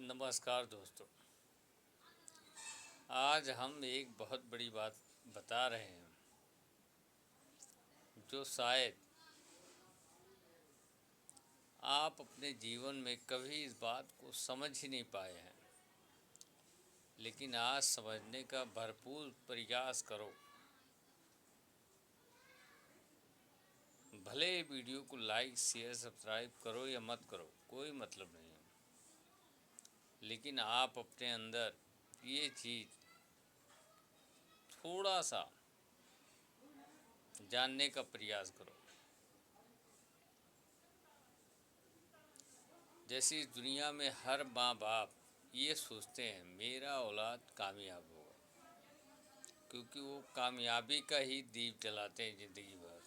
नमस्कार दोस्तों। आज हम एक बहुत बड़ी बात बता रहे हैं जो शायद आप अपने जीवन में कभी इस बात को समझ ही नहीं पाए हैं, लेकिन आज समझने का भरपूर प्रयास करो। भले वीडियो को लाइक शेयर सब्सक्राइब करो या मत करो, कोई मतलब नहीं है, लेकिन आप अपने अंदर ये चीज़ थोड़ा सा जानने का प्रयास करो। जैसे इस दुनिया में हर माँ बाप ये सोचते हैं मेरा औलाद कामयाब होगा, क्योंकि वो कामयाबी का ही दीप जलाते हैं ज़िंदगी भर।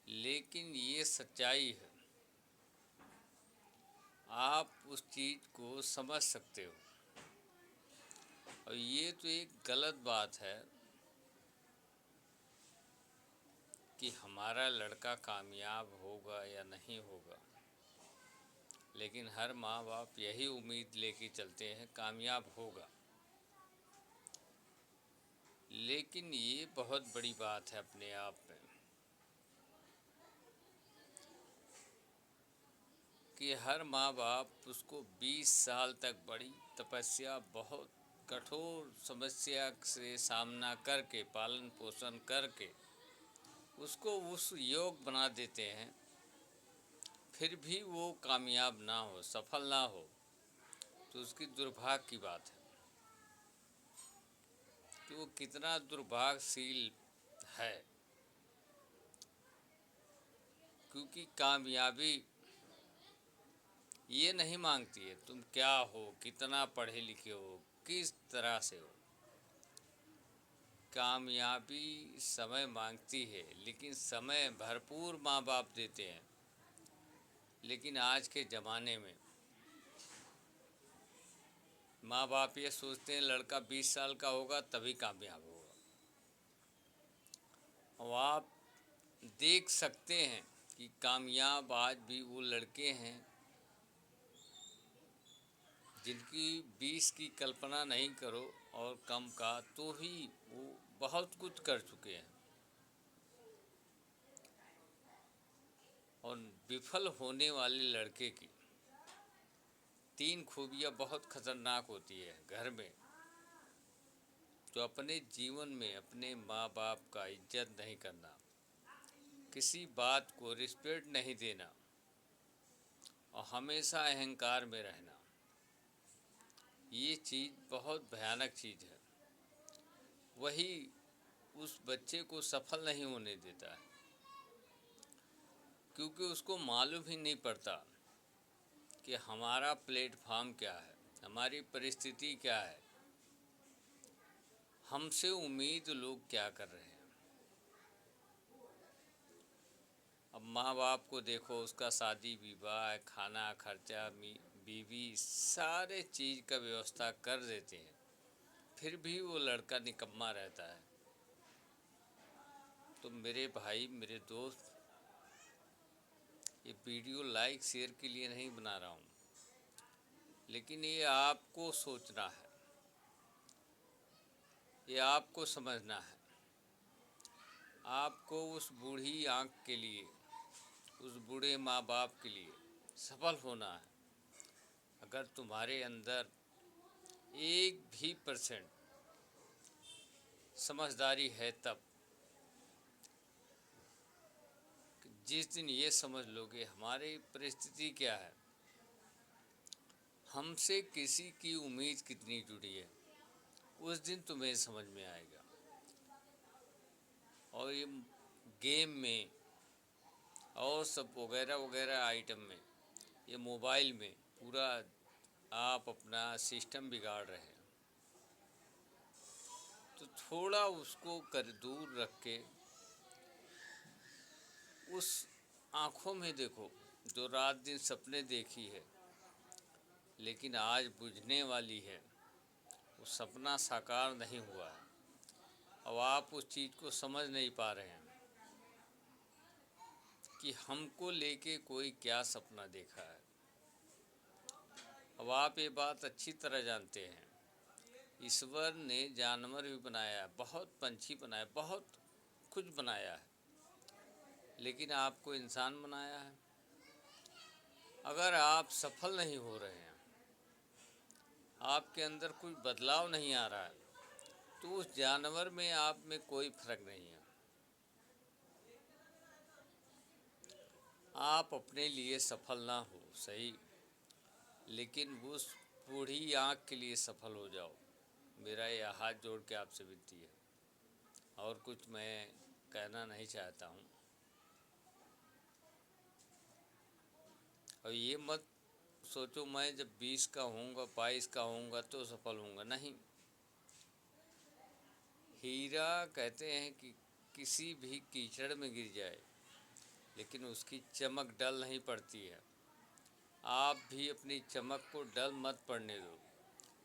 लेकिन ये सच्चाई है, आप उस चीज़ को समझ सकते हो। और ये तो एक गलत बात है कि हमारा लड़का कामयाब होगा या नहीं होगा, लेकिन हर माँ बाप यही उम्मीद लेके चलते हैं कामयाब होगा। लेकिन ये बहुत बड़ी बात है अपने आप में कि हर माँ बाप उसको 20 साल तक बड़ी तपस्या, बहुत कठोर समस्या से सामना करके, पालन पोषण करके उसको उस योग बना देते हैं, फिर भी वो कामयाब ना हो, सफल ना हो, तो उसकी दुर्भाग्य की बात है कि वो कितना दुर्भाग्यशील है। क्योंकि कामयाबी ये नहीं मांगती है तुम क्या हो, कितना पढ़े लिखे हो, किस तरह से हो। कामयाबी समय मांगती है, लेकिन समय भरपूर माँ बाप देते हैं। लेकिन आज के ज़माने में माँ बाप ये सोचते हैं लड़का 20 साल का होगा तभी कामयाब होगा। और आप देख सकते हैं कि कामयाब आज भी वो लड़के हैं जिनकी 20 की कल्पना नहीं करो और कम का, तो ही वो बहुत कुछ कर चुके हैं। और विफल होने वाले लड़के की 3 खूबियाँ बहुत खतरनाक होती है घर में। तो अपने जीवन में अपने माँ बाप का इज्जत नहीं करना, किसी बात को रिस्पेक्ट नहीं देना और हमेशा अहंकार में रहना, ये चीज़ बहुत भयानक चीज़ है। वही उस बच्चे को सफल नहीं होने देता है, क्योंकि उसको मालूम ही नहीं पड़ता कि हमारा प्लेटफॉर्म क्या है, हमारी परिस्थिति क्या है, हमसे उम्मीद लोग क्या कर रहे हैं। अब माँ बाप को देखो, उसका शादी विवाह, खाना खर्चा, बीवी, सारे चीज़ का व्यवस्था कर देते हैं, फिर भी वो लड़का निकम्मा रहता है। तो मेरे भाई, मेरे दोस्त, ये वीडियो लाइक शेयर के लिए नहीं बना रहा हूँ, लेकिन ये आपको सोचना है, ये आपको समझना है। आपको उस बूढ़ी आँख के लिए, उस बूढ़े माँ बाप के लिए सफल होना है। अगर तुम्हारे अंदर 1% समझदारी है, तब जिस दिन ये समझ लोगे हमारी परिस्थिति क्या है, हमसे किसी की उम्मीद कितनी जुड़ी है, उस दिन तुम्हें समझ में आएगा। और ये गेम में और सब वगैरह वगैरह आइटम में, ये मोबाइल में पूरा आप अपना सिस्टम बिगाड़ रहे हैं। तो थोड़ा उसको कर दूर रख के उस आँखों में देखो जो रात दिन सपने देखी है, लेकिन आज बुझने वाली है, वो सपना साकार नहीं हुआ है। अब आप उस चीज़ को समझ नहीं पा रहे हैं कि हमको लेके कोई क्या सपना देखा है। अब आप ये बात अच्छी तरह जानते हैं, ईश्वर ने जानवर भी बनाया, बहुत पंछी बनाए, बहुत कुछ बनाया है, लेकिन आपको इंसान बनाया है। अगर आप सफल नहीं हो रहे हैं, आपके अंदर कुछ बदलाव नहीं आ रहा है, तो उस जानवर में आप में कोई फर्क नहीं है। आप अपने लिए सफल ना हो सही, लेकिन उस बूढ़ी आँख के लिए सफल हो जाओ। मेरा यह हाथ जोड़ के आपसे विनती है, और कुछ मैं कहना नहीं चाहता हूँ। और ये मत सोचो मैं जब 20 का होऊंगा, 22 का होऊंगा तो सफल होऊंगा, नहीं। हीरा कहते हैं कि किसी भी कीचड़ में गिर जाए लेकिन उसकी चमक डल नहीं पड़ती है। आप भी अपनी चमक को डल मत पड़ने दो।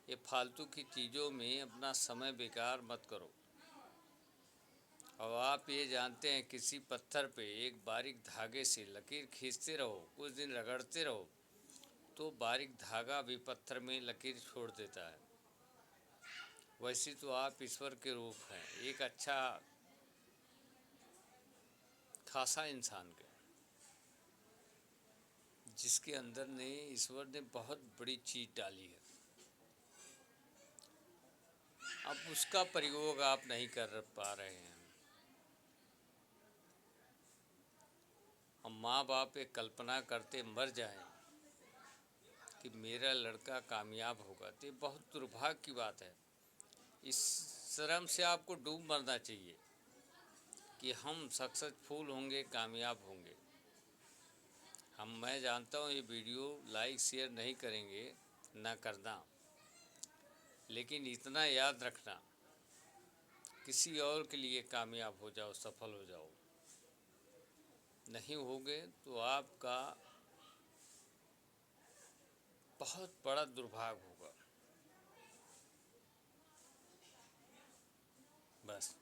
ये फालतू की चीज़ों में अपना समय बेकार मत करो। अब आप ये जानते हैं, किसी पत्थर पे एक बारीक धागे से लकीर खींचते रहो, कुछ दिन रगड़ते रहो, तो बारीक धागा भी पत्थर में लकीर छोड़ देता है। वैसे तो आप ईश्वर के रूप हैं, एक अच्छा खासा इंसान के, जिसके अंदर ने ईश्वर ने बहुत बड़ी चीज़ डाली है। अब उसका प्रयोग आप नहीं कर पा रहे हैं। हम माँ बाप एक कल्पना करते मर जाएं कि मेरा लड़का कामयाब होगा, तो ये बहुत दुर्भाग्य की बात है। इस शर्म से आपको डूब मरना चाहिए कि हम सक्सेसफुल होंगे, कामयाब होंगे। मैं जानता हूँ ये वीडियो लाइक शेयर नहीं करेंगे, ना करना, लेकिन इतना याद रखना, किसी और के लिए कामयाब हो जाओ, सफल हो जाओ। नहीं होगे तो आपका बहुत बड़ा दुर्भाग्य होगा। बस।